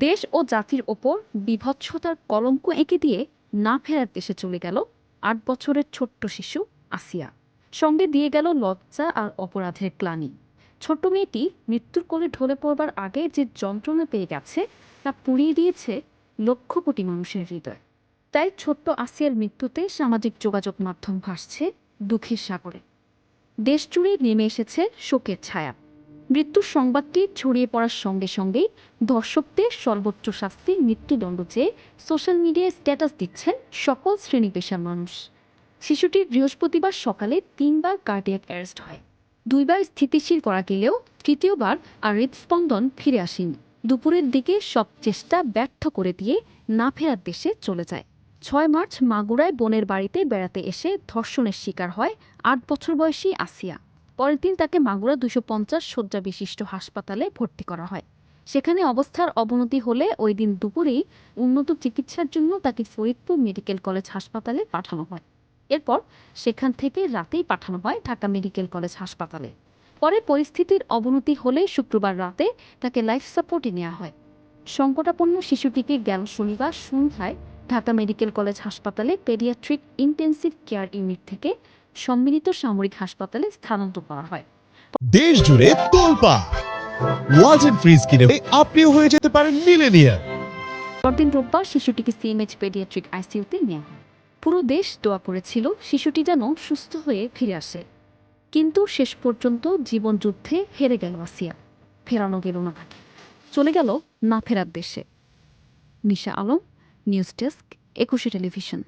দেশ ও জাতির ওপর বীভৎসতার কলঙ্ক এঁকে দিয়ে না ফেরার দেশে চলে গেল ৮ বছরের ছোট্ট শিশু আসিয়া। সঙ্গে দিয়ে গেল লজ্জা আর অপরাধের গ্লানি। ছোট্ট মেয়েটি মৃত্যুর কোলে ঢলে পড়বার আগে যে যন্ত্রণা পেয়ে গেছে তা পুড়িয়ে দিয়েছে লক্ষ কোটি মানুষের হৃদয়। তাই ছোট্ট আসিয়ার মৃত্যুতে সামাজিক যোগাযোগ মাধ্যম ভাসছে দুঃখের সাগরে। দেশ জুড়ে নেমে এসেছে শোকের ছায়া। মৃত্যুর সংবাদটি ছড়িয়ে পড়ার সঙ্গে সঙ্গেই ধর্ষকদের সর্বোচ্চ শাস্তির মৃত্যুদণ্ড চেয়ে সোশ্যাল মিডিয়ায় স্ট্যাটাস দিচ্ছেন সকল শ্রেণী পেশার মানুষ। শিশুটির বৃহস্পতিবার সকালে 3বার কার্ডিয়াক অ্যারেস্ট হয়। 2বার স্থিতিশীল করা গেলেও তৃতীয়বার আর হৃদস্পন্দন ফিরে আসেনি। দুপুরের দিকে সব চেষ্টা ব্যর্থ করে দিয়ে না ফেরার দেশে চলে যায়। 6 মার্চ মাগুরায় বোনের বাড়িতে বেড়াতে এসে ধর্ষণের শিকার হয় 8 বছর বয়সী আসিয়া। পরের দিন তাকে মাগুরা 250 শয্যা বিশিষ্ট হাসপাতালে ভর্তি করা হয়। সেখানে অবস্থার অবনতি হলে ওই দিন দুপুরেই উন্নত চিকিৎসার জন্য তাকে ফরিদপুর মেডিকেল কলেজ হাসপাতালে পাঠানো হয়। এরপর সেখান থেকে রাতেই পাঠানো হয় ঢাকা মেডিকেল কলেজ হাসপাতালে। পরে পরিস্থিতির অবনতি হলে শুক্রবার রাতে তাকে লাইফ সাপোর্টে নেওয়া হয়। সংকটাপন্ন শিশুটিকে গেল শনিবার সন্ধ্যায় ঢাকা মেডিকেল কলেজ হাসপাতালে পেডিয়াট্রিক ইন্টেন্সিভ কেয়ার ইউনিট থেকে সম্মিলিত সামরিক হাসপাতালে স্থানান্তর করা হয়। দেশ জুড়ে তোলপাড় ওয়ালটন ফ্রিজ কিনে আপনিও হয়ে যেতে পারেন মিলেনিয়ার। পরদিন রোববার শিশুটিকে সিএমএইচ পেডিয়াট্রিক আইসিইউতে নেওয়া হয়। পুরো দেশ দোয়া করেছিল শিশুটি যেন সুস্থ হয়ে ফিরে আসে, কিন্তু শেষ পর্যন্ত জীবন যুদ্ধে হেরে গেল আসিয়া। ফেরানো গেল না তাকে, চলে গেল না ফেরার দেশে। নিশা আলম, নিউজ ডেস্ক, 21 টেলিভিশন।